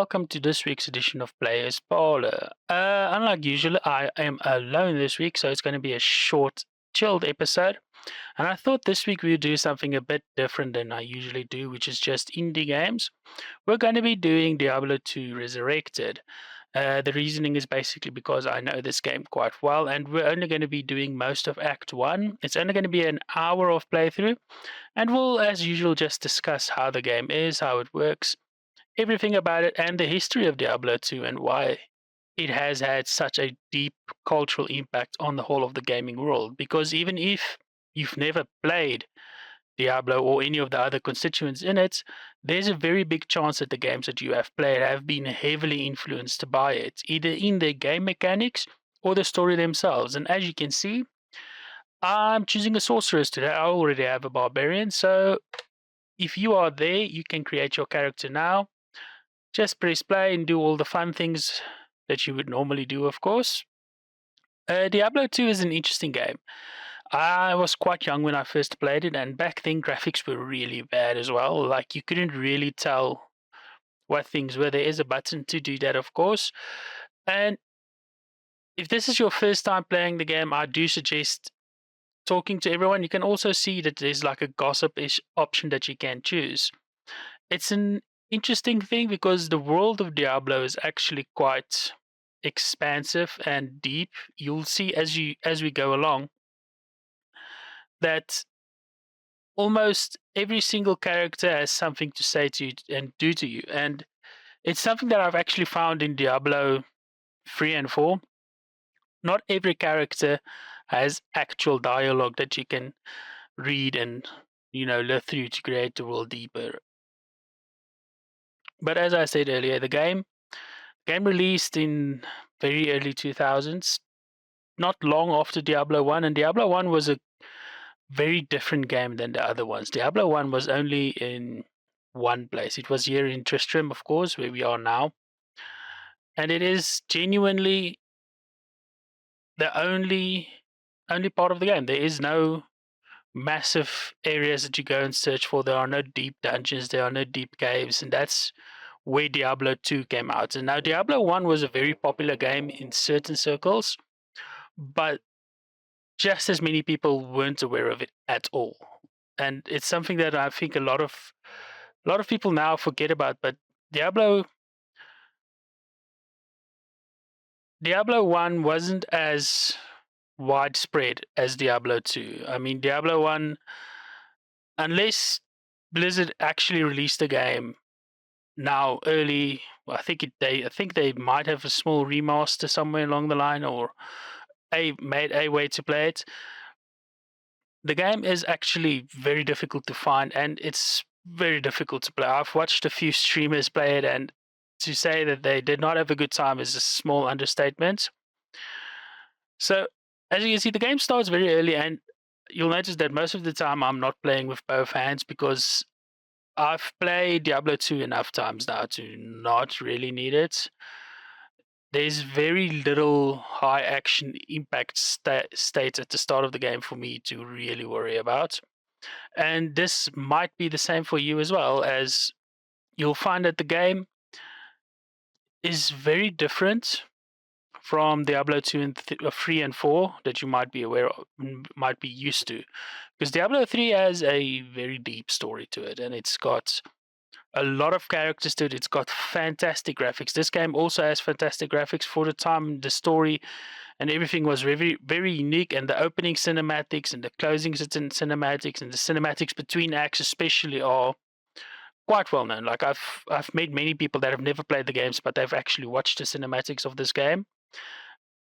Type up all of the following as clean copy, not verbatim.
welcome to this week's edition of Players Parlor. Unlike usual, I am alone this week, so it's going to be a short, chilled episode. And I thought this week we'd do something a bit different than I usually do, which is just indie games. We're going to be doing Diablo 2 Resurrected. The reasoning is basically because I know this game quite well, and we're only going to be doing most of Act 1. It's only going to be an hour of playthrough, and we'll, as usual, just discuss how the game is, how it works, everything about it, and the history of Diablo 2 and why it has had such a deep cultural impact on the whole of the gaming world. Because even if you've never played Diablo or any of the other constituents in it, there's a very big chance that the games that you have played have been heavily influenced by it, either in their game mechanics or the story themselves. And as you can see, I'm choosing a sorceress today. I already have a barbarian, so if you are there, you can create your character now. Just press play and do all the fun things that you would normally do, of course. Diablo 2 is an interesting game. I was quite young when I first played it, and back then graphics were really bad as well. Like, you couldn't really tell what things were. There is a button to do that, of course. And if this is your first time playing the game, I do suggest talking to everyone. You can also see that there's like a gossip-ish option that you can choose. It's an interesting thing because the world of Diablo is actually quite expansive and deep. You'll see as we go along that almost every single character has something to say to you and do to you. And it's something that I've actually found in Diablo 3 and 4. Not every character has actual dialogue that you can read and live through to create the world deeper. But as I said earlier, the game released in very early 2000s, not long after Diablo 1, and Diablo 1 was a very different game than the other ones. Diablo 1 was only in one place. It was here in Tristram, of course, where we are now. And it is genuinely the only part of the game. There is no massive areas that you go and search for. There are no deep dungeons, there are no deep caves, and that's where Diablo 2 came out. And now Diablo 1 was a very popular game in certain circles, but just as many people weren't aware of it at all. And it's something that I think a lot of people now forget about. But Diablo 1 wasn't as widespread as Diablo 2. I mean, Diablo 1, unless Blizzard actually released the game now early, I think they might have a small remaster somewhere along the line, or made a way to play it. The game is actually very difficult to find, and it's very difficult to play. I've watched a few streamers play it, and to say that they did not have a good time is a small understatement. So, as you can see, the game starts very early, and you'll notice that most of the time I'm not playing with both hands because I've played Diablo 2 enough times now to not really need it. There's very little high action impact states at the start of the game for me to really worry about. And this might be the same for you as well, as you'll find that the game is very different from Diablo 2 and 3 and 4 that you might be aware of, might be used to. Because Diablo 3 has a very deep story to it, and it's got a lot of characters to it. It's got fantastic graphics. This game also has fantastic graphics for the time. The story and everything was very, very unique. And the opening cinematics and the closing cinematics and the cinematics between acts, especially, are quite well known. Like, I've met many people that have never played the games, but they've actually watched the cinematics of this game.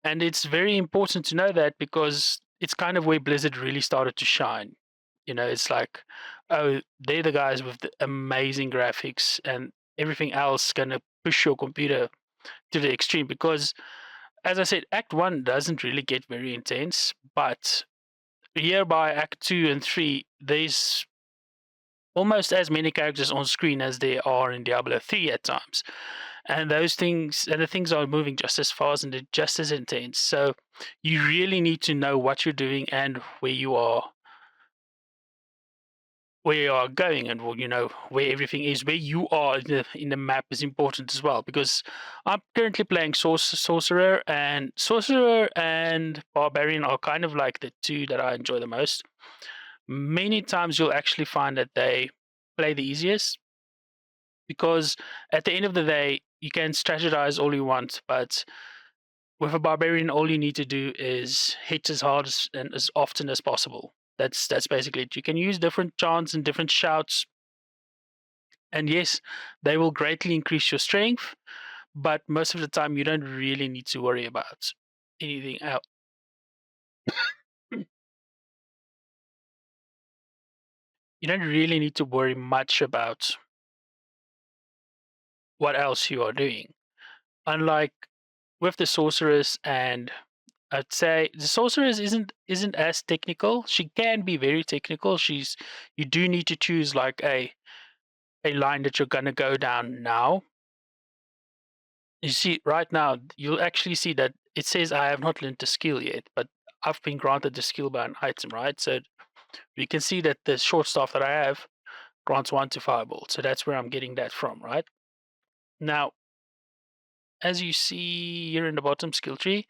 And it's very important to know that because it's kind of where Blizzard really started to shine. It's like, oh, they're the guys with the amazing graphics, and everything else gonna push your computer to the extreme. Because, as I said, Act 1 doesn't really get very intense, but here by Act 2 and 3, there's almost as many characters on screen as there are in Diablo 3 at times. And the things are moving just as fast and they're just as intense. So you really need to know what you're doing and where you are where you are going and where everything is, where you are in the map is important as well, because I'm currently playing sorcerer and barbarian are kind of like the two that I enjoy the most. Many times you'll actually find that they play the easiest, because at the end of the day you can strategize all you want, but with a barbarian all you need to do is hit as hard and as often as possible. That's basically it. You can use different chants and different shouts, and yes, they will greatly increase your strength, but most of the time you don't really need to worry about anything else. You don't really need to worry much about what else you are doing. Unlike with the sorceress, and I'd say the sorceress isn't as technical. She can be very technical. You do need to choose like a line that you're gonna go down now. You see, right now you'll actually see that it says I have not learned the skill yet, but I've been granted the skill by an item, right? So you can see that the short staff that I have grants 1 to Fireball. So that's where I'm getting that from, right? Now, as you see here in the bottom skill tree,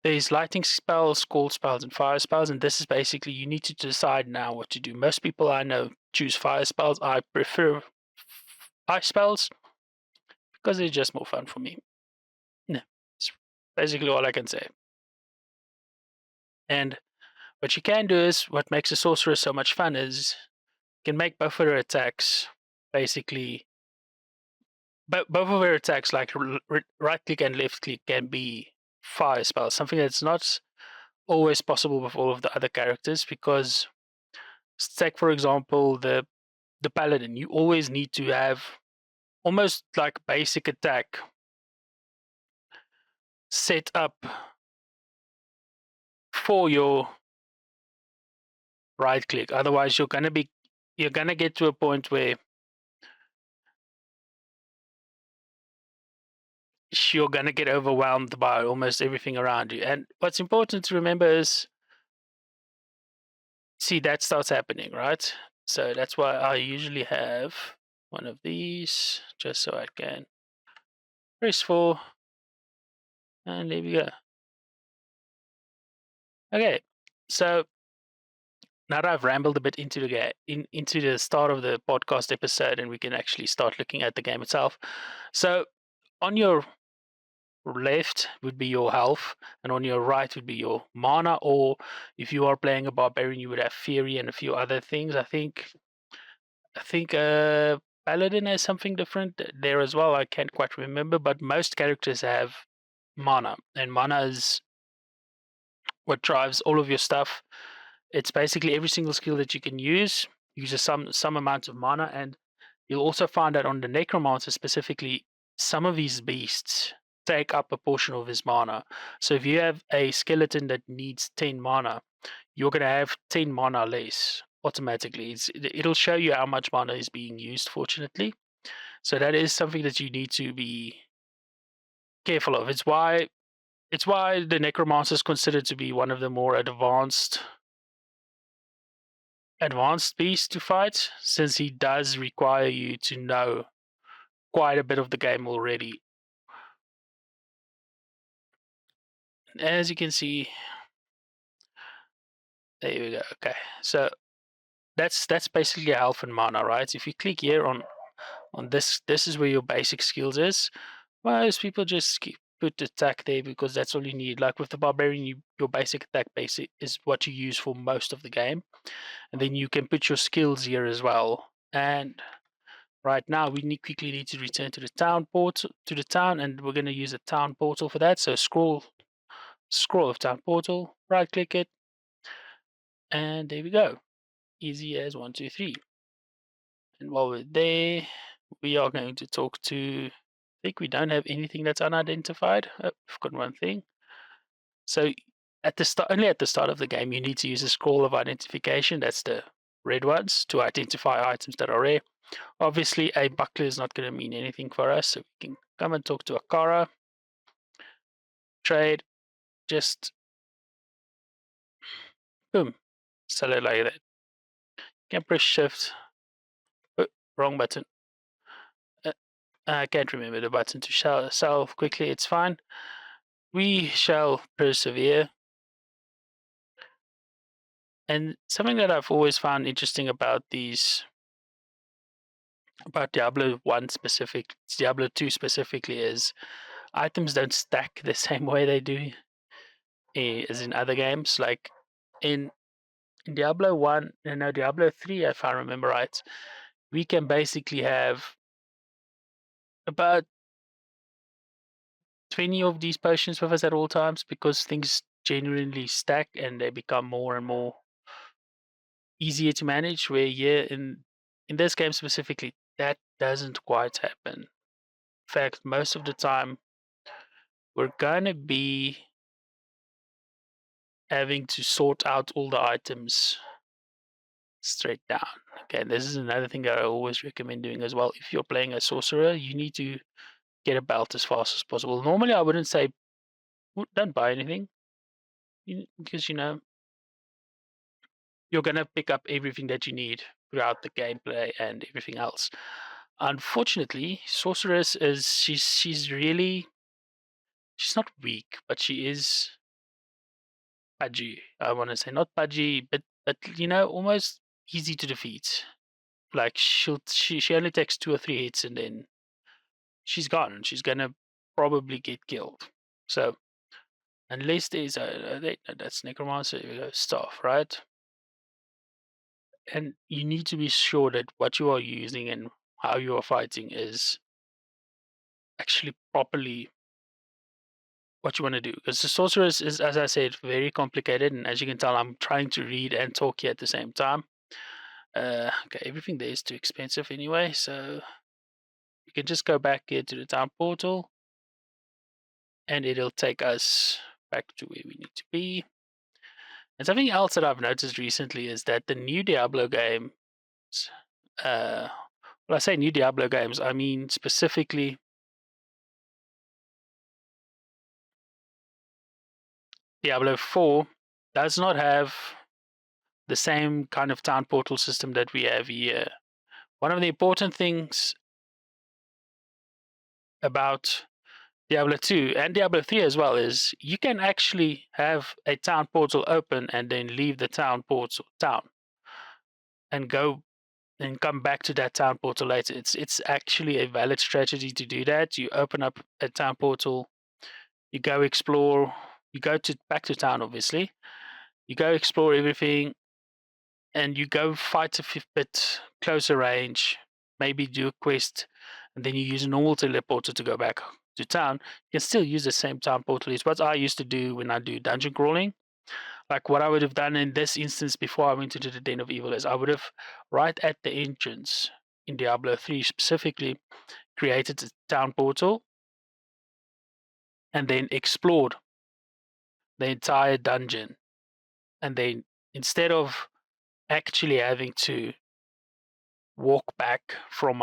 there's lightning spells, cold spells, and fire spells, and this is basically you need to decide now what to do. Most people I know choose fire spells. I prefer ice spells because they're just more fun for me. Yeah, it's basically all I can say. And what you can do is what makes a sorcerer so much fun is you can make both of her attacks basically. Both of her attacks, like right click and left click, can be fire spells. Something that's not always possible with all of the other characters, because take for example the paladin. You always need to have almost like basic attack set up for your right click. Otherwise, you're gonna get to a point where you're gonna get overwhelmed by almost everything around you. And what's important to remember is, see, that starts happening, right? So that's why I usually have one of these, just so I can press 4, and there we go. Okay, so now that I've rambled a bit into into the start of the podcast episode, and we can actually start looking at the game itself. So on your left would be your health, and on your right would be your mana, or if you are playing a barbarian, you would have fury and a few other things. I think paladin has something different there as well. I can't quite remember, but most characters have mana, and mana is what drives all of your stuff. It's basically every single skill that you can use uses some amount of mana, and you'll also find that on the necromancer specifically, some of these beasts take up a portion of his mana. So if you have a skeleton that needs 10 mana, you're going to have 10 mana less automatically. It'll show you how much mana is being used, fortunately. So that is something that you need to be careful of. It's why the necromancer is considered to be one of the more advanced beasts to fight, since he does require you to know quite a bit of the game already. As you can see, there we go. Okay, so that's basically health and mana, right? If you click here on this is where your basic skills is. Most people just put attack there because that's all you need. Like with the barbarian, your basic attack basic is what you use for most of the game, and then you can put your skills here as well. And right now, we quickly need to return to the town and we're going to use a town portal for that. So scroll of town portal, right click it, and there we go. Easy as 1, 2, 3. And while we're there, we are going to talk to. I think we don't have anything that's unidentified. Oh, we've got one thing. So only at the start of the game, you need to use a scroll of identification. That's the red ones to identify items that are rare. Obviously, a buckler is not going to mean anything for us, so we can come and talk to Akara. Trade, just boom, sell it like that. can press shift. Oh, wrong button. I can't remember the button to sell quickly. It's fine. We shall persevere. And something that I've always found interesting about about Diablo 1 specific, Diablo 2 specifically, is items don't stack the same way they do as in other games. Like in Diablo 1, no, Diablo 3, if I remember right, we can basically have about 20 of these potions with us at all times because things genuinely stack and they become more and more easier to manage. Where here in this game specifically, that doesn't quite happen. In fact, most of the time we're gonna be having to sort out all the items straight down. Okay, this is another thing that I always recommend doing as well. If you're playing a sorcerer, you need to get a belt as fast as possible. Normally, I wouldn't say don't buy anything because you're gonna pick up everything that you need throughout the gameplay and everything else. Unfortunately, sorceress is she's not weak, but she is pudgy. I want to say not pudgy, but almost easy to defeat. Like she only takes 2 or 3 hits and then she's gone. She's gonna probably get killed. So unless there's that's necromancer, here we go, stuff, right? And you need to be sure that what you are using and how you are fighting is actually properly what you want to do. Because the sorceress is, as I said, very complicated, and as you can tell, I'm trying to read and talk here at the same time. Okay, everything there is too expensive anyway, so you can just go back here to the town portal, and it'll take us back to where we need to be. And something else that I've noticed recently is that the new Diablo games, when I say new Diablo games, I mean specifically Diablo 4 does not have the same kind of town portal system that we have here. One of the important things about Diablo 2 and Diablo 3 as well is you can actually have a town portal open and then leave the town and go and come back to that town portal later. It's actually a valid strategy to do that. You open up a town portal, you go explore, you go to back to town obviously. You go explore everything and you go fight a bit closer range, maybe do a quest, and then you use a normal teleporter to go back to town. You can still use the same town portal. It's what I used to do when I do dungeon crawling. Like what I would have done in this instance before I went into the Den of Evil is I would have, right at the entrance in Diablo 3 specifically, created a town portal and then explored the entire dungeon. And then instead of actually having to walk back from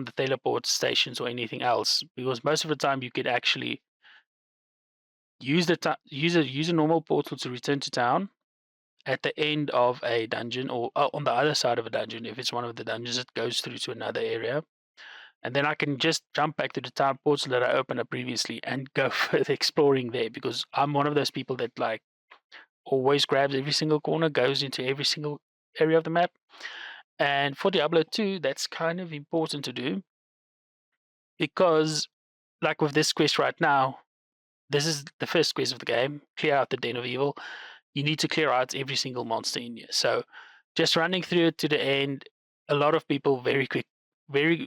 the teleport stations or anything else, because most of the time you could actually use use a normal portal to return to town at the end of a dungeon or on the other side of a dungeon if it's one of the dungeons that goes through to another area, and then I can just jump back to the town portal that I opened up previously and go further exploring there, because I'm one of those people that like always grabs every single corner, goes into every single area of the map. And for Diablo 2, that's kind of important to do because, like with this quest right now, this is the first quest of the game, clear out the Den of Evil. You need to clear out every single monster in here. So just running through it to the end, a lot of people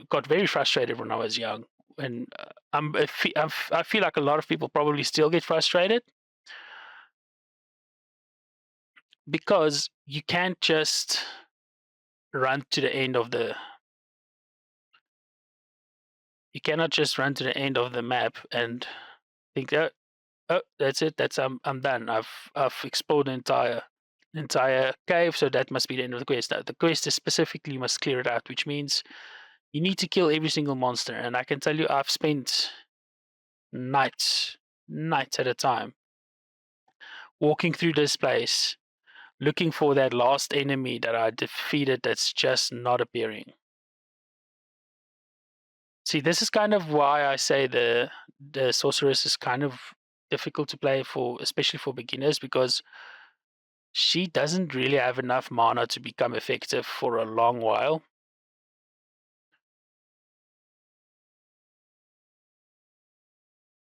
got very frustrated when I was young. And I feel like a lot of people probably still get frustrated because you can't just run to the end of the you cannot just run to the end of the map and think, oh, that's it. That's I'm done. I've explored the entire cave, so that must be the end of the quest. Now, the quest is specifically you must clear it out, which means you need to kill every single monster. And I can tell you, I've spent nights at a time walking through this place. looking for that last enemy that I defeated that's just not appearing. See, this is kind of why I say the sorceress is kind of difficult to play for, especially for beginners, because she doesn't really have enough mana to become effective for a long while.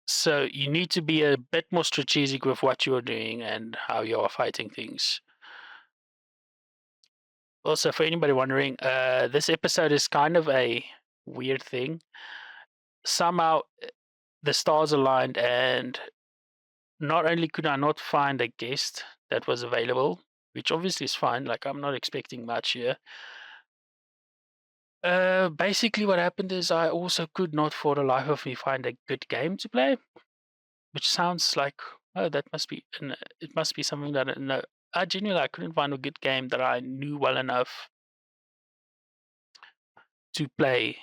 So you need to be a bit more strategic with what you're doing and how you are fighting things. Also, for anybody wondering, this episode is kind of a weird thing. Somehow the stars aligned, and not only could I not find a guest that was available, which obviously is fine, like I'm not expecting much here. Basically what happened is I also could not for the life of me find a good game to play, which sounds like, oh, that must be, it must be something that I know. I genuinely I couldn't find a good game that I knew well enough to play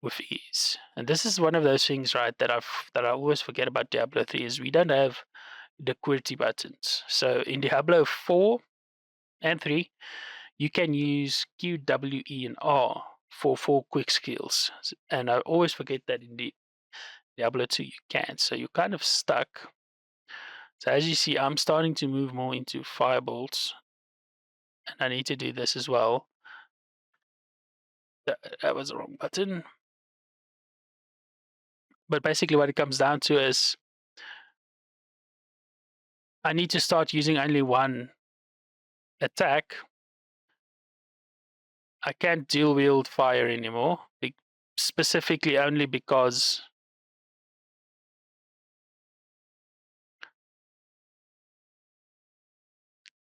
with ease. And this is one of those things, right, that I always forget about Diablo 3 is we don't have the QWERTY buttons. So in Diablo 4 and 3, you can use Q, W, E, and R for 4 quick skills. And I always forget that in the Diablo 2 you can't. So you're kind of stuck. So as you see, I'm starting to move more into firebolts. And I need to do this as well. That was the wrong button. But basically what it comes down to is I need to start using only one attack. I can't dual wield fire anymore, specifically only because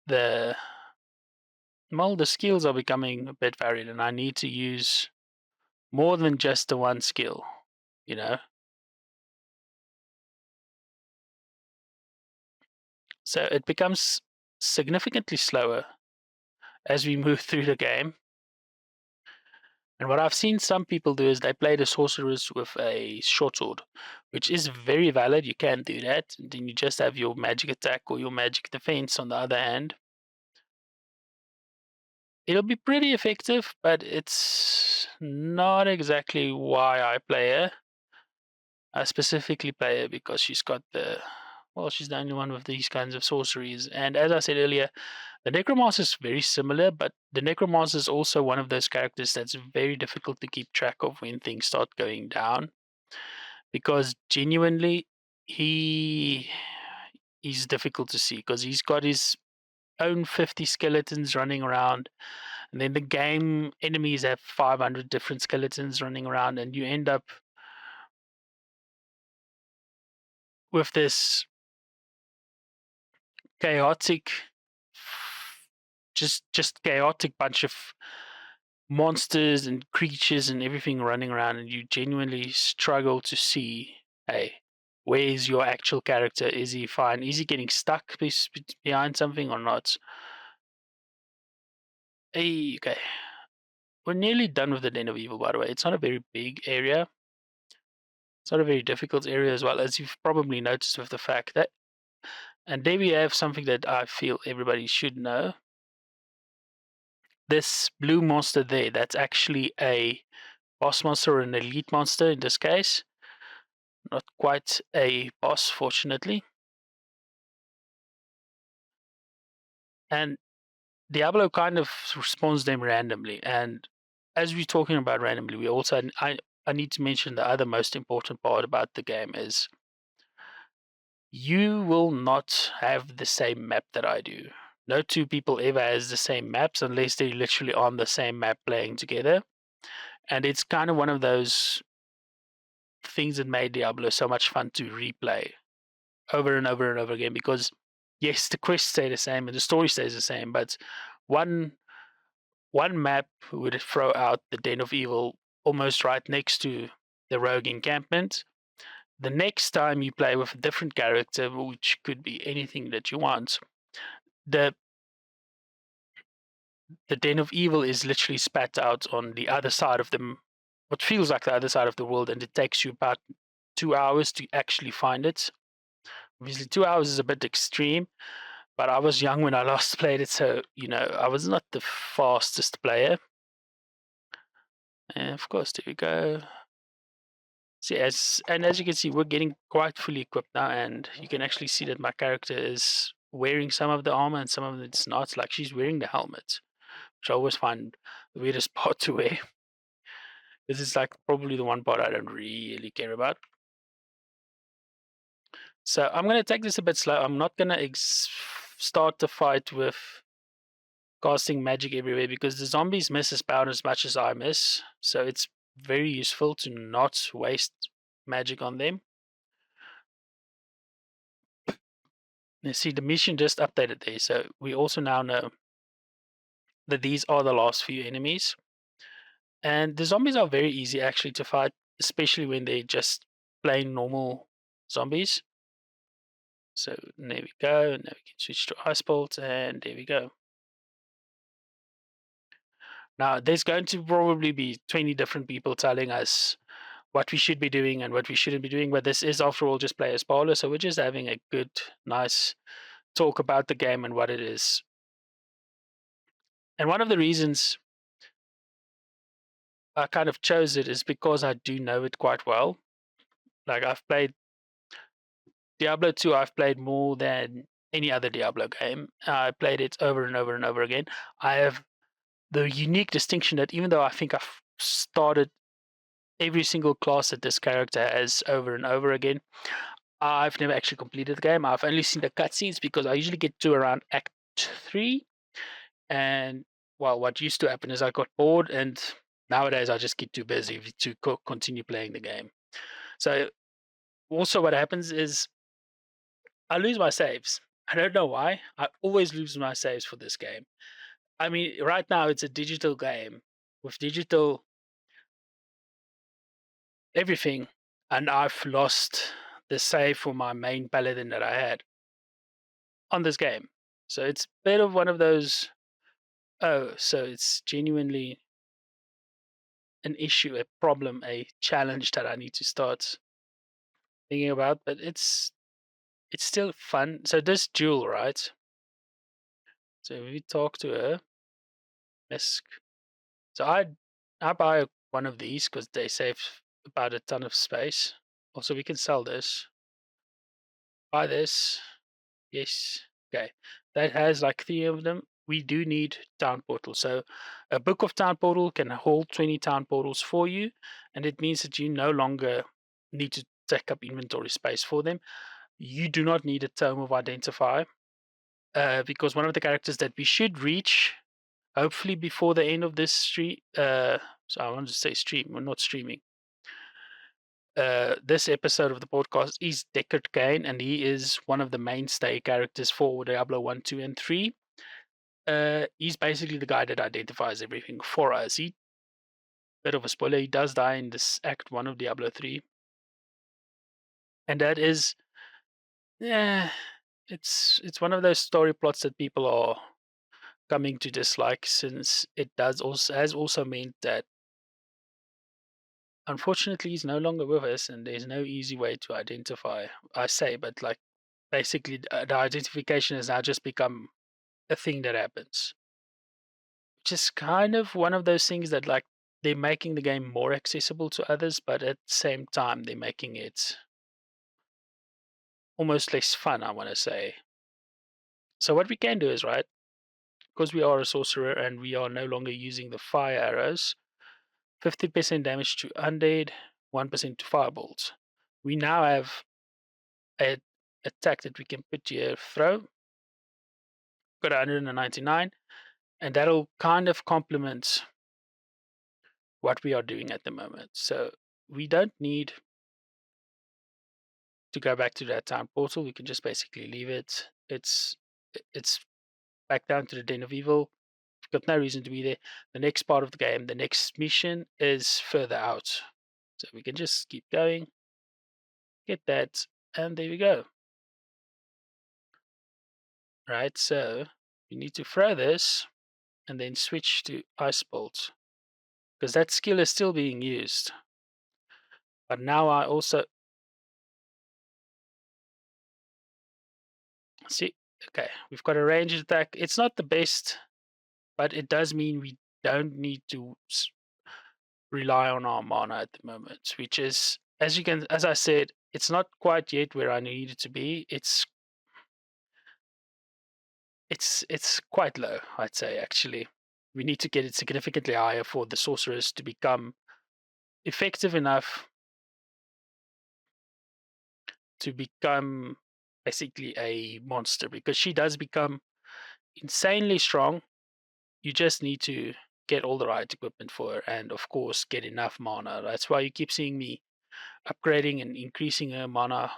the skills are becoming a bit varied, and I need to use more than just the one skill, you know. So it becomes significantly slower as we move through the game. And what I've seen some people do is they play the sorceress with a short sword, which is very valid. You can do that. And then you just have your magic attack or your magic defense on the other hand. It'll be pretty effective, but it's not exactly why I play her. I specifically play her because she's got she's the only one with these kinds of sorceries. And as I said earlier, the Necromancer is very similar, but the Necromancer is also one of those characters that's very difficult to keep track of when things start going down. Because genuinely, he's difficult to see because he's got his own 50 skeletons running around. And then the game enemies have 500 different skeletons running around, and you end up with this chaotic, just chaotic bunch of monsters and creatures and everything running around, and you genuinely struggle to see, hey, where's your actual character? Is he fine? Is he getting stuck behind something or not? Hey, okay. We're nearly done with the Den of Evil, by the way. It's not a very big area. It's not a very difficult area as well, as you've probably noticed with the fact that. And there we have something that I feel everybody should know. This blue monster there, that's actually a boss monster or an elite monster in this case. Not quite a boss, fortunately. And Diablo kind of spawns them randomly. And as we're talking about randomly, we also I need to mention the other most important part about the game is you will not have the same map that I do. No two people ever has the same maps unless they're literally on the same map playing together. And it's kind of one of those things that made Diablo so much fun to replay over and over and over again because yes, the quests stay the same and the story stays the same, but one map would throw out the Den of Evil almost right next to the rogue encampment. The next time you play with a different character, which could be anything that you want, the Den of Evil is literally spat out on the other side of what feels like the other side of the world, and it takes you about 2 hours to actually find it. Obviously, 2 hours is a bit extreme, But I was young when I last played it, so I was not the fastest player. And of course, there we go. See, as you can see, we're getting quite fully equipped now, and you can actually see that my character is wearing some of the armor and some of it's not. Like she's wearing the helmet, which I always find the weirdest part to wear. This is like probably the one part I don't really care about. So I'm gonna take this a bit slow. I'm not gonna start the fight with casting magic everywhere because the zombies miss his power as much as I miss. So it's very useful to not waste magic on them. You see, the mission just updated there, so we also now know that these are the last few enemies. And the zombies are very easy actually to fight, especially when they're just plain normal zombies. So there we go. Now we can switch to Ice Bolt, and there we go. Now, there's going to probably be 20 different people telling us what we should be doing and what we shouldn't be doing, but this is, after all, just play as Parlor, so we're just having a good, nice talk about the game and what it is. And one of the reasons I kind of chose it is because I do know it quite well. Like, I've played Diablo 2, I've played more than any other Diablo game. I played it over and over and over again. I have the unique distinction that even though I think I've started every single class that this character has over and over again, I've never actually completed the game. I've only seen the cutscenes because I usually get to around Act 3. And, well, what used to happen is I got bored, and nowadays I just get too busy to continue playing the game. So, also, what happens is I lose my saves. I don't know why. I always lose my saves for this game. I mean, right now it's a digital game with digital everything, and I've lost the save for my main paladin that I had on this game. So it's a bit of one of those. Oh, so it's genuinely an issue, a problem, a challenge that I need to start thinking about. But it's still fun. So this Jewel, right? So if we talk to her, Misk. So I buy one of these because they save about a ton of space. Also, we can sell this. Buy this. Yes. Okay. That has like 3 of them. We do need town portals. So a book of town portal can hold 20 town portals for you, and it means that you no longer need to take up inventory space for them. You do not need a tome of identify, because one of the characters that we should reach, hopefully before the end of this stream, so I want to say stream, we're not streaming. This episode of the podcast is Deckard Cain, and he is one of the mainstay characters for Diablo 1, 2, and 3. He's basically the guy that identifies everything for us. Bit of a spoiler, he does die in this Act 1 of Diablo 3. And that is, yeah, it's one of those story plots that people are coming to dislike, since it has also meant that unfortunately he's no longer with us, and there's no easy way to identify. I say, but like basically the identification has now just become a thing that happens, which is kind of one of those things that, like, they're making the game more accessible to others, but at the same time they're making it almost less fun, I want to say. So what we can do is, right, because we are a sorcerer and we are no longer using the fire arrows, 50% damage to undead, 1% to fireballs. We now have a attack that we can put here, throw, got 199, and that'll kind of complement what we are doing at the moment. So we don't need to go back to that town portal. We can just basically leave it. It's back down to the Den of Evil. We've got no reason to be there. The next part of the game, the next mission, is further out. So we can just keep going, get that, and there we go. Right, so we need to throw this and then switch to Ice Bolt, because that skill is still being used. But now I also see Okay, we've got a ranged attack. It's not the best, but it does mean we don't need to rely on our mana at the moment, which is, as I said, it's not quite yet where I need it to be. It's quite low, I'd say. Actually, we need to get it significantly higher for the sorceress to become effective enough to become basically a monster, because she does become insanely strong. You just need to get all the right equipment for her, and of course get enough mana. That's why you keep seeing me upgrading and increasing her mana,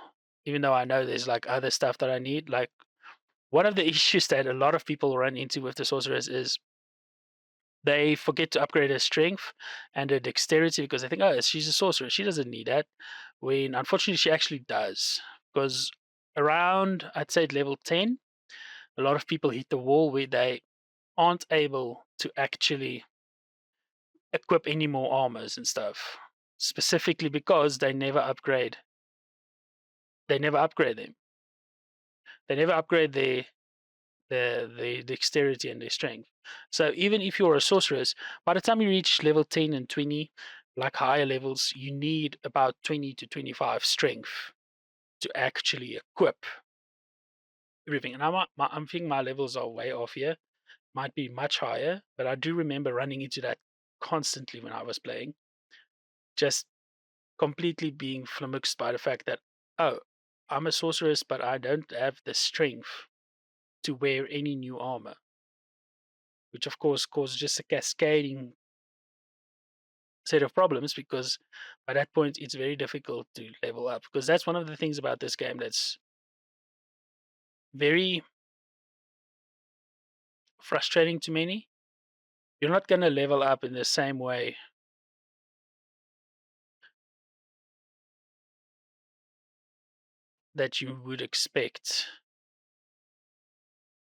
even though I know there's like other stuff that I need. Like, one of the issues that a lot of people run into with the sorceress is they forget to upgrade her strength and her dexterity, because they think, oh, she's a sorcerer, she doesn't need that. When unfortunately she actually does, because around, I'd say, level 10, a lot of people hit the wall where they aren't able to actually equip any more armors and stuff, specifically because they never upgrade them. They never upgrade their dexterity and their strength. So even if you're a sorceress, by the time you reach level 10 and 20, like higher levels, you need about 20 to 25 strength to actually equip everything. And I'm thinking my levels are way off here, might be much higher, but I do remember running into that constantly when I was playing, just completely being flummoxed by the fact that, oh, I'm a sorceress, but I don't have the strength to wear any new armor, which of course causes just a cascading set of problems, because by that point it's very difficult to level up, because that's one of the things about this game that's very frustrating to many. You're not going to level up in the same way that you would expect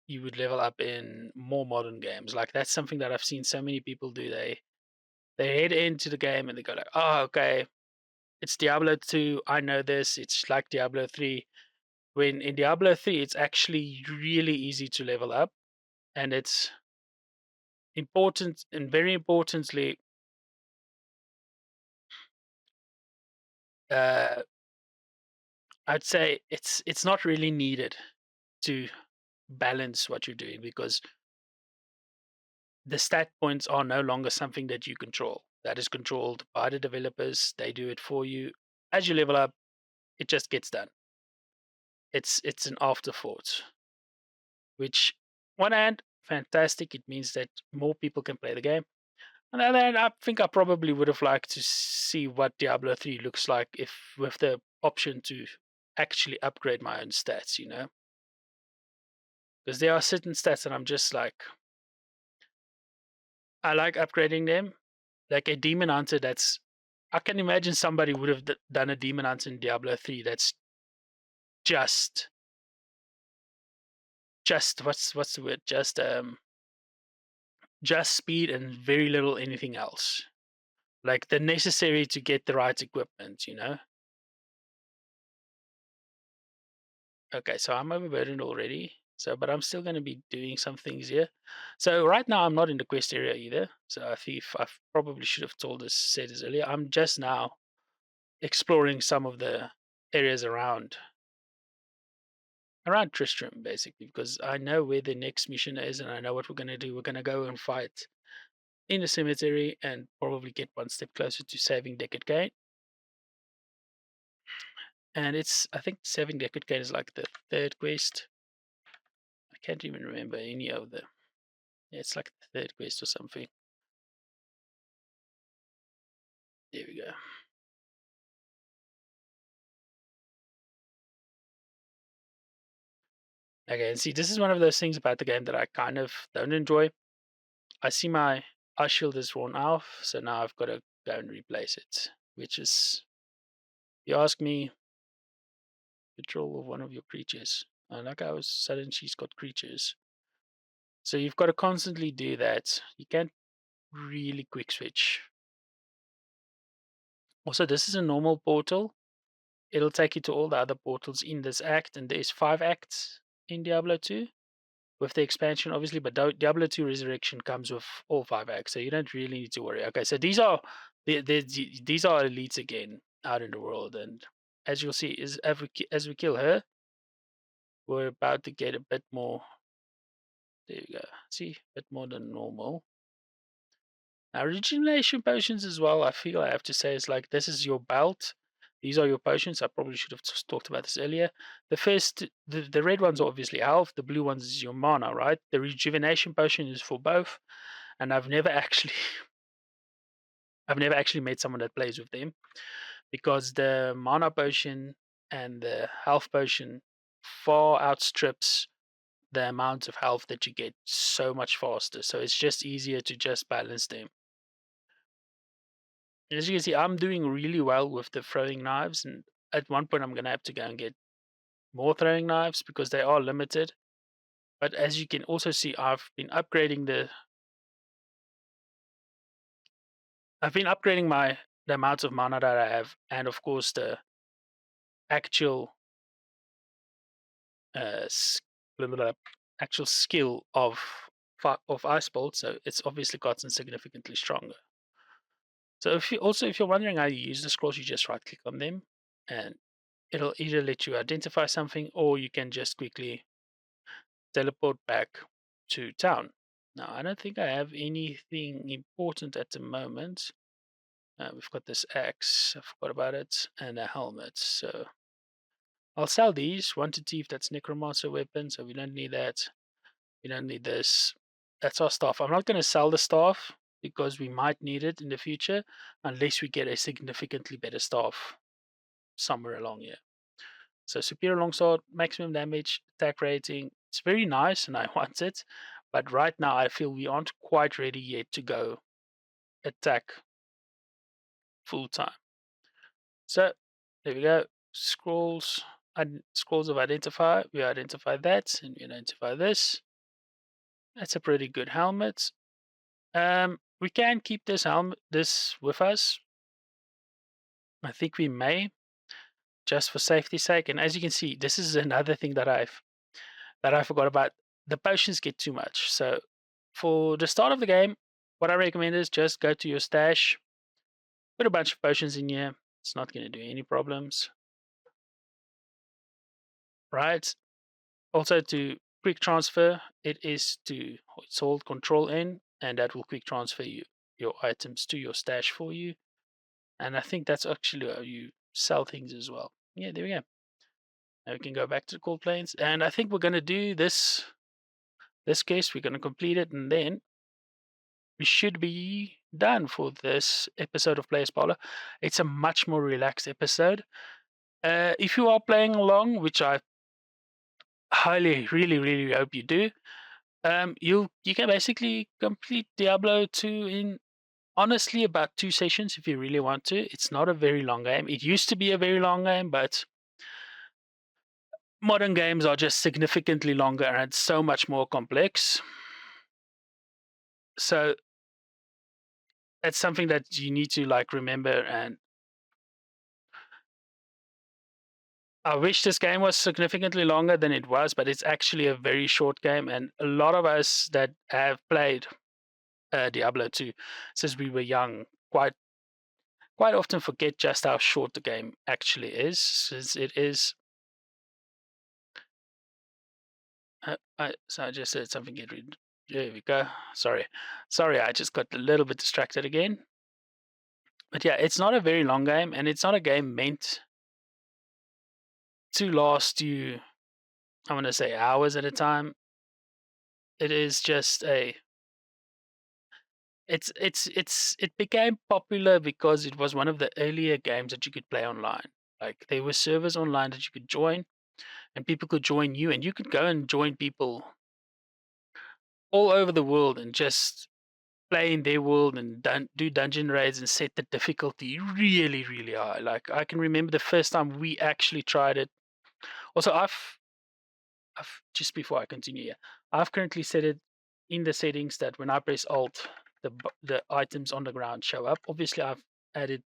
you would level up in more modern games. Like, that's something that I've seen so many people do. They head into the game and they go like, oh, okay, it's Diablo 2, I know this, it's like Diablo 3. When in Diablo 3 it's actually really easy to level up, and it's important, and very importantly, uh, I'd say it's not really needed to balance what you're doing, because the stat points are no longer something that you control. That is controlled by the developers. They do it for you. As you level up, it just gets done. It's an afterthought, which, one hand, fantastic. It means that more people can play the game. On the other hand, I think I probably would have liked to see what Diablo 3 looks like if with the option to actually upgrade my own stats, Because there are certain stats that I'm just like, I like upgrading them. Like a demon hunter, I can imagine somebody would have done a demon hunter in Diablo 3 that's just what's the word? Just speed and very little anything else. Like the necessary to get the right equipment. Okay, so I'm overburdened already. So, but I'm still going to be doing some things here. So right now I'm not in the quest area either. So I probably should have said this earlier. I'm just now exploring some of the areas around Tristram, basically, because I know where the next mission is and I know what we're going to do. We're going to go and fight in the cemetery and probably get one step closer to saving Deckard Cain. And I think saving Deckard Cain is like the third quest. I can't even remember any of them. Yeah, it's like the third quest or something. There we go. Okay, and see, this is one of those things about the game that I kind of don't enjoy. I see my ice shield is worn off, so now I've got to go and replace it, which is, you ask me, control of one of your creatures. Like I was sudden, she's got creatures. So you've got to constantly do that. You can't really quick switch. Also, this is a normal portal. It'll take you to all the other portals in this act, and there's 5 acts. in Diablo 2 with the expansion, obviously, but Diablo 2 Resurrection comes with all 5 acts, so you don't really need to worry. Okay, so these are elites again out in the world, and as you'll see, as we kill her, we're about to get a bit more. There you go. See, a bit more than normal. Now, regeneration potions as well, I feel I have to say, is like this is your belt. These are your potions. I probably should have just talked about this earlier. The red ones are obviously health. The blue ones is your mana, right? The rejuvenation potion is for both. And I've never actually met someone that plays with them because the mana potion and the health potion far outstrips the amount of health that you get so much faster. So it's just easier to just balance them. As you can see, I'm doing really well with the throwing knives, and at one point I'm gonna have to go and get more throwing knives because they are limited. But as you can also see, I've been upgrading the amounts of mana that I have, and of course the actual uh blah, blah, blah, actual skill of ice bolt. So it's obviously gotten significantly stronger. So if you're wondering how you use the scrolls, you just right click on them, and it'll either let you identify something, or you can just quickly teleport back to town. Now, I don't think I have anything important at the moment. We've got this axe, I forgot about it, and a helmet. So I'll sell these. One to thief, that's necromancer weapon, so we don't need that. We don't need this. That's our staff. I'm not going to sell the staff because we might need it in the future unless we get a significantly better staff somewhere along here. So superior longsword, maximum damage, attack rating. It's very nice and I want it. But right now I feel we aren't quite ready yet to go attack full time. So there we go. Scrolls of identify. We identify that and we identify this. That's a pretty good helmet. We can keep this with us. I think we may, just for safety's sake. And as you can see, this is another thing that I forgot about. The potions get too much. So for the start of the game, what I recommend is just go to your stash, put a bunch of potions in here. It's not going to do any problems, right? Also to quick transfer, it's hold Control N, and that will quick transfer your items to your stash for you. And I think that's actually how you sell things as well. Yeah, there we go. Now we can go back to the cold plains, and I think we're going to do this case. We're going to complete it, and then we should be done for this episode of Players Parlor. It's a much more relaxed episode. If you are playing along, which I highly, really, really hope you do, you can basically complete Diablo 2 in honestly about 2 sessions if you really want to. It's not a very long game. It used to be a very long game, but modern games are just significantly longer and so much more complex. So it's something that you need to remember. And I wish this game was significantly longer than it was, but it's actually a very short game. And a lot of us that have played Diablo 2 since we were young quite often forget just how short the game actually is, since it is. So I just said something. There we go. Sorry, I just got a little bit distracted again. But yeah, it's not a very long game, and it's not a game meant to last you, I want to say, hours at a time. It is just it became popular because it was one of the earlier games that you could play online. Like there were servers online that you could join, and people could join you, and you could go and join people all over the world and just play in their world and do dungeon raids and set the difficulty really, really high. Like I can remember the first time we actually tried it. Also, I've just before I continue here, I've currently set it in the settings that when I press Alt, the items on the ground show up. Obviously, I've added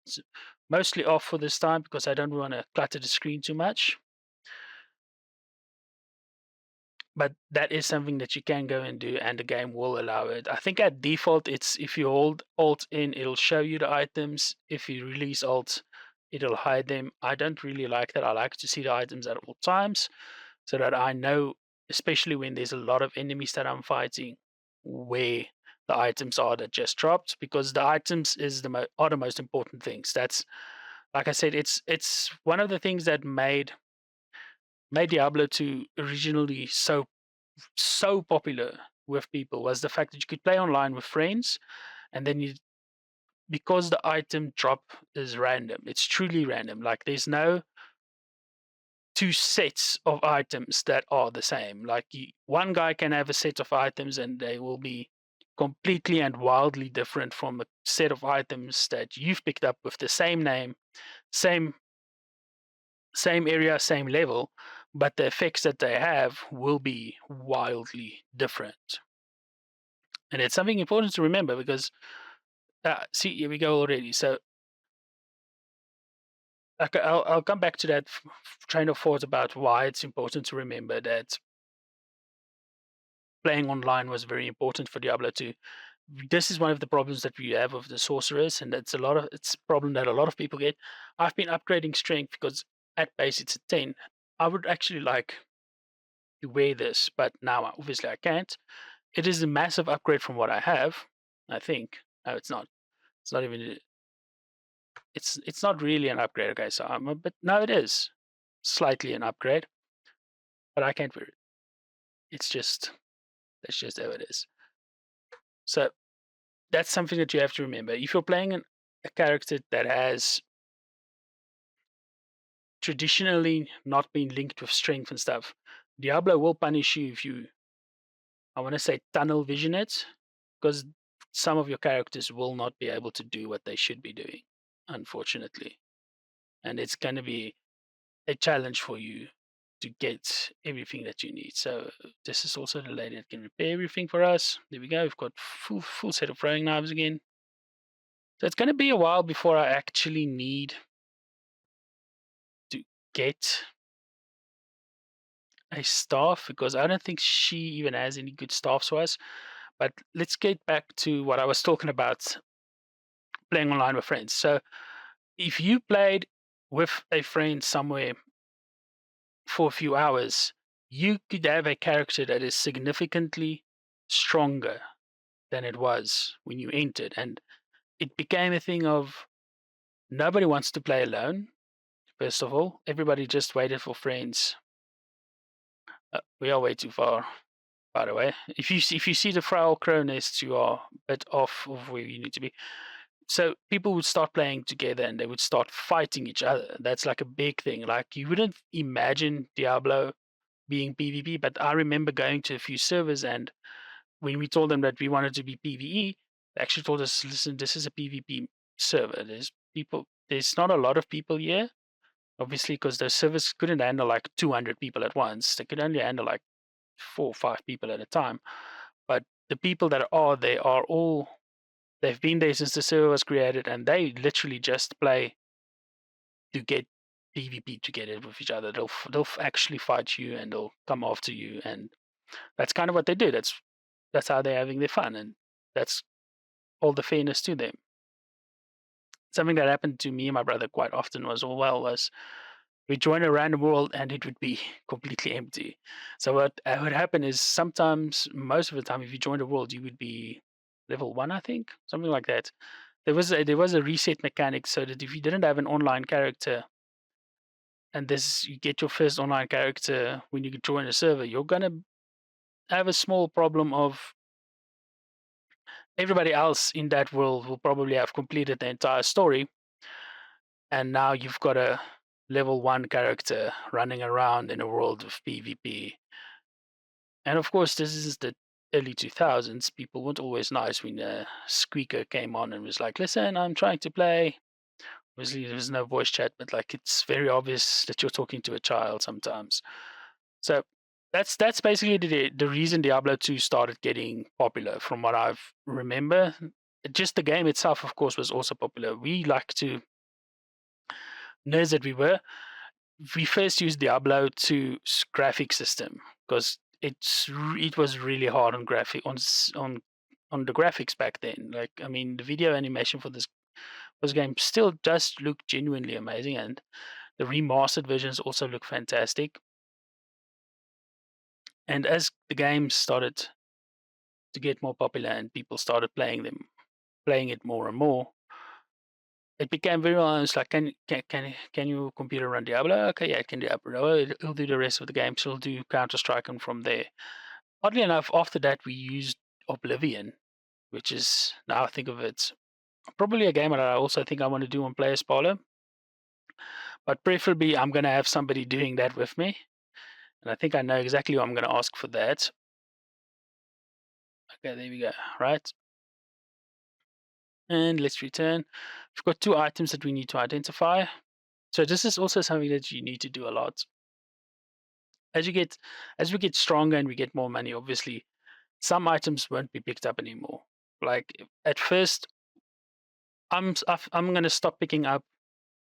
mostly off for this time because I don't want to clutter the screen too much. but that is something that you can go and do, and the game will allow it. I think at default, it's if you hold Alt in, it'll show you the items. If you release Alt, it'll hide them. I don't really like that. I like to see the items at all times so that I know, especially when there's a lot of enemies that I'm fighting, where the items are that just dropped, because the items are the most important things. That's, like I said, it's one of the things that made Diablo 2 originally so popular with people, was the fact that you could play online with friends, and then because the item drop is random, it's truly random. Like, there's no two sets of items that are the same. Like, one guy can have a set of items and they will be completely and wildly different from a set of items that you've picked up with the same name, same area, same level, but the effects that they have will be wildly different. And it's something important to remember, because see, here we go already. So I'll come back to that train of thought about why it's important to remember that playing online was very important for Diablo 2. This is one of the problems that we have with the sorceress, and it's a problem that a lot of people get. I've been upgrading strength because at base it's a 10. I would actually like to wear this, but now obviously I can't. It is a massive upgrade from what I have, I think. No, it's not. It's not even. It's not really an upgrade. Okay, so but no, it is slightly an upgrade, but I can't wear it. It's just that's just how it is. So that's something that you have to remember. If you're playing a character that has traditionally not been linked with strength and stuff, Diablo will punish you if you, I want to say, tunnel vision it, because some of your characters will not be able to do what they should be doing, unfortunately. And it's going to be a challenge for you to get everything that you need. So this is also the lady that can repair everything for us. There we go. We've got full set of throwing knives again. So it's going to be a while before I actually need to get a staff, because I don't think she even has any good staffs for us. But let's get back to what I was talking about, playing online with friends. So if you played with a friend somewhere for a few hours, you could have a character that is significantly stronger than it was when you entered. And it became a thing of nobody wants to play alone, first of all. Everybody just waited for friends. We are way too far, by the way. If you see the frail crow nests, you are a bit off of where you need to be. So people would start playing together and they would start fighting each other. That's like a big thing. Like, you wouldn't imagine Diablo being PvP, but I remember going to a few servers, and when we told them that we wanted to be PvE, they actually told us, listen, this is a PvP server. There's not a lot of people here, obviously, because the servers couldn't handle like 200 people at once. They could only handle like 4 or 5 people at a time. But the people that are, they've been there since the server was created, and they literally just play to get PvP together with each other. They'll actually fight you and they'll come after you, and that's kind of what they do. That's how they're having their fun, and that's all the fairness to them. Something that happened to me and my brother quite often was we join a random world and it would be completely empty. So what would happen is, sometimes, most of the time, if you joined a world, you would be level 1, I think, something like that. There was a reset mechanic, so that if you didn't have an online character, and you get your first online character when you join a server, you're gonna have a small problem of everybody else in that world will probably have completed the entire story, and now you've got a level 1 character running around in a world of PvP. And of course, this is the early 2000s. People weren't always nice when a squeaker came on and was like, listen, I'm trying to play. Obviously, there was no voice chat, but like, it's very obvious that you're talking to a child sometimes. So that's basically the reason Diablo 2 started getting popular, from what I remember. Just the game itself, of course, was also popular. We like to, nerds that we were, we first used Diablo 2's graphic system, because it was really hard on on the graphics back then. Like, I mean, the video animation for this game still does look genuinely amazing, and the remastered versions also look fantastic. And as the game started to get more popular and people started playing it more and more, it became very honest. Like, can you computer run Diablo? Okay, yeah, it can Diablo. It'll do the rest of the game. So it'll do Counter Strike, and from there, oddly enough, after that we used Oblivion, which is, now I think of it, probably a game that I also think I want to do on Players Parlor. But preferably, I'm going to have somebody doing that with me. And I think I know exactly what I'm going to ask for that. Okay, there we go. Right. And let's return. We've got 2 items that we need to identify. So this is also something that you need to do a lot. As we get stronger and we get more money, obviously, some items won't be picked up anymore. Like, at first, I'm going to stop picking up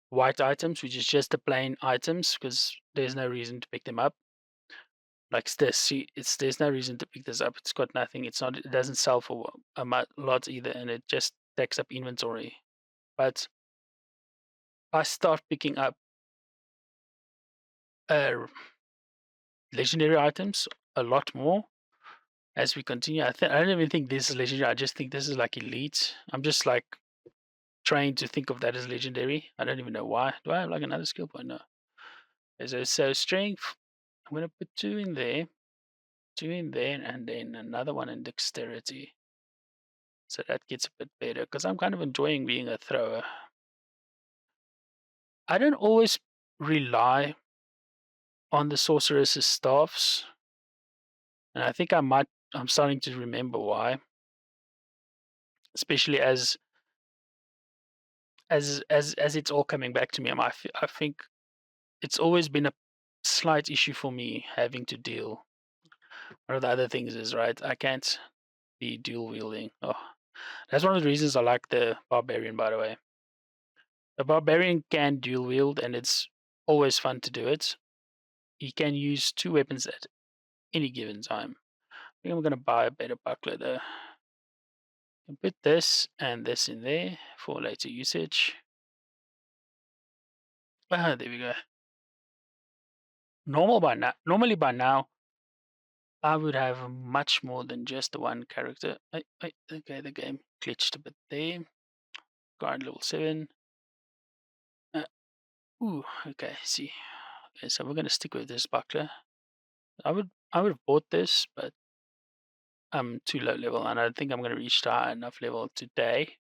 white items, which is just the plain items, because there's no reason to pick them up. Like this, see, there's no reason to pick this up. It's got nothing. It doesn't sell for a lot either, and it just takes up inventory. But I start picking up uh, legendary items a lot more as we continue. I don't even think this is legendary. I just think this is like elite. I'm just like trying to think of that as legendary. I don't even know why. Do I have like another skill point? No. So strength, I'm gonna put 2 in there, 2 in there, and then another one in dexterity. So that gets a bit better because I'm kind of enjoying being a thrower. I don't always rely on the sorceress's staffs, and I think I'm starting to remember why, especially as it's all coming back to me. I think it's always been a slight issue for me having to deal. One of the other things is, right, I can't be dual wielding. Oh, that's one of the reasons I like the barbarian, by the way. The barbarian can dual wield, and it's always fun to do it. He can use 2 weapons at any given time. I think I'm going to buy a better buckler though. And put this and this in there for later usage. Ah, there we go. Normally by now, I would have much more than just the one character. Okay, the game glitched a bit there. Guard level 7. Uh, okay, see. Okay, so we're going to stick with this buckler. I would have bought this, but I'm too low level, and I don't think I'm going to reach the high enough level today.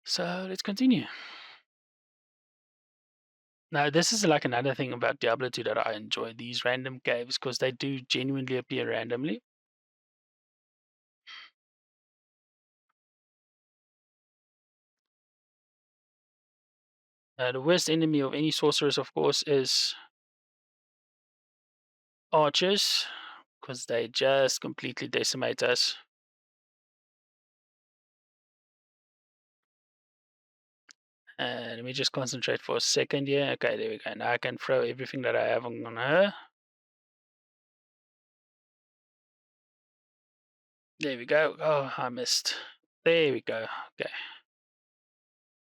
So let's continue. Now, this is like another thing about Diablo 2 that I enjoy, these random caves, because they do genuinely appear randomly. The worst enemy of any sorceress, of course, is archers, because they just completely decimate us. Let me just concentrate for a second here. Okay, there we go. Now I can throw everything that I have on her. There we go. Oh, I missed. There we go. Okay.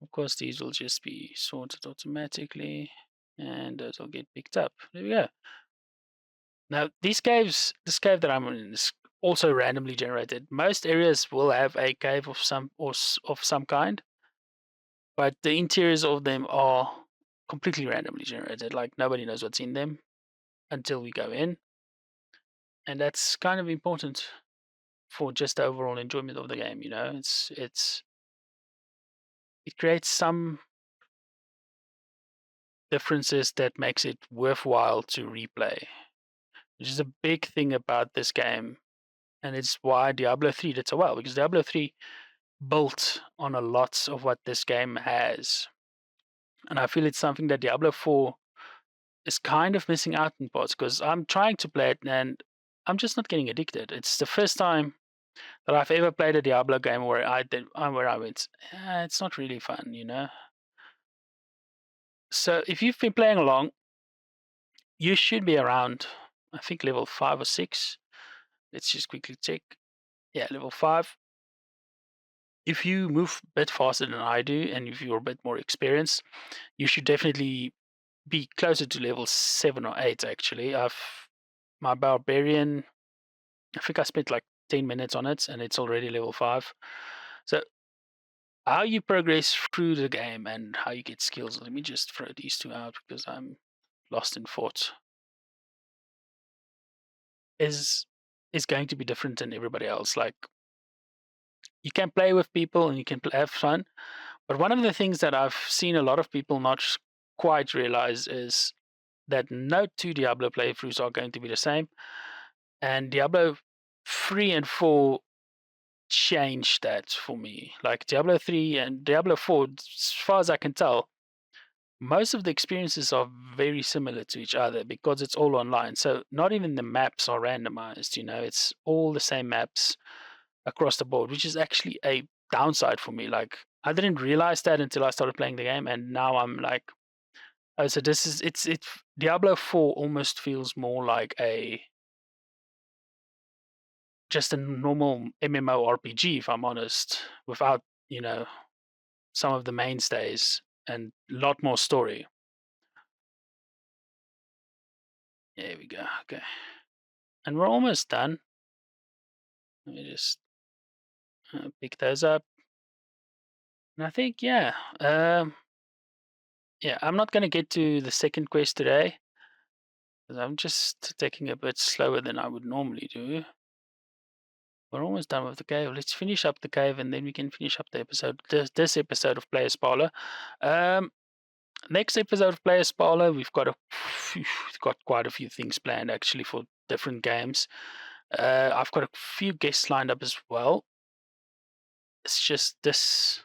Of course, these will just be sorted automatically, and those will get picked up. There we go. Now, this cave that I'm in is also randomly generated. Most areas will have a cave of some kind, but the interiors of them are completely randomly generated. Like, nobody knows what's in them until we go in, and that's kind of important for just the overall enjoyment of the game. You know, it creates some differences that makes it worthwhile to replay, which is a big thing about this game, and it's why Diablo 3 did so well, because Diablo 3 built on a lot of what this game has. And I feel it's something that Diablo 4 is kind of missing out in parts, because I'm trying to play it and I'm just not getting addicted. It's the first time that I've ever played a Diablo game where I went, it's not really fun, you know. So if you've been playing along, you should be around I think level 5 or 6. Let's just quickly check. Yeah, level 5. If you move a bit faster than I do, and if you're a bit more experienced, you should definitely be closer to level 7 or 8, actually. My barbarian, I think I spent like 10 minutes on it, and it's already level 5. So how you progress through the game and how you get skills. Let me just throw these two out because I'm lost in thought. Is going to be different than everybody else. Like, you can play with people and you can have fun, but one of the things that I've seen a lot of people not quite realize is that no two Diablo playthroughs are going to be the same, and Diablo 3 and 4 changed that for me. Like Diablo 3 and Diablo 4, as far as I can tell, most of the experiences are very similar to each other because it's all online. So not even the maps are randomized, it's all the same maps across the board, which is actually a downside for me. Like, I didn't realize that until I started playing the game, and now I'm like, oh, so this is it's Diablo 4 almost feels more like just a normal MMORPG, if I'm honest, without, some of the mainstays and a lot more story. There we go. Okay. And we're almost done. Let me just pick those up. And I think, yeah, I'm not going to get to the second quest today because I'm just taking a bit slower than I would normally do. We're almost done with the cave. Let's finish up the cave and then we can finish up the episode. This episode of Players Parlor. Next episode of Players Parlor, we've got quite a few things planned actually for different games. I've got a few guests lined up as well. It's just this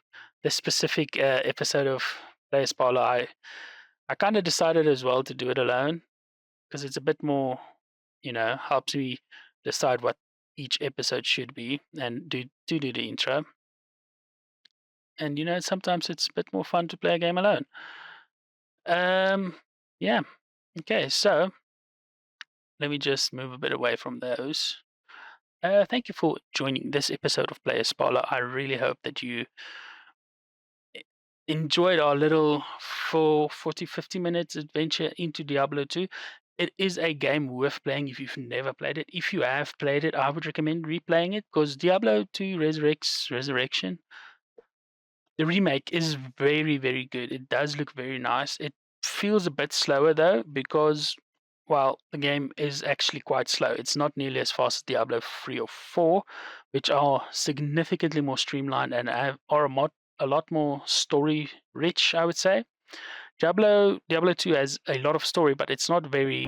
specific episode of Players Parlor. I kind of decided as well to do it alone because it's a bit more, helps me decide what each episode should be and do the intro. And sometimes it's a bit more fun to play a game alone. Yeah. Okay, so let me just move a bit away from those. Thank you for joining this episode of Players Parlor. I really hope that you enjoyed our little 40-50 minutes adventure into Diablo 2. It is a game worth playing if you've never played it. If you have played it, I would recommend replaying it because Diablo 2 Resurrection, the remake, is very, very good. It does look very nice. It feels a bit slower though because, well, the game is actually quite slow. It's not nearly as fast as Diablo 3 or 4, which are significantly more streamlined and are a lot more story rich, I would say. Diablo 2 has a lot of story, but it's not very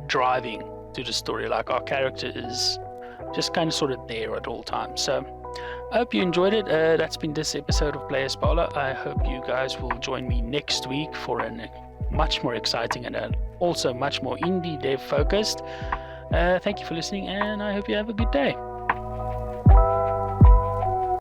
driving to the story. Like, our character is just kind of sort of there at all times. So I hope you enjoyed it. That's been this episode of Players Parlor. I hope you guys will join me next week for a much more exciting and also much more indie dev focused. Thank you for listening, and I hope you have a good day.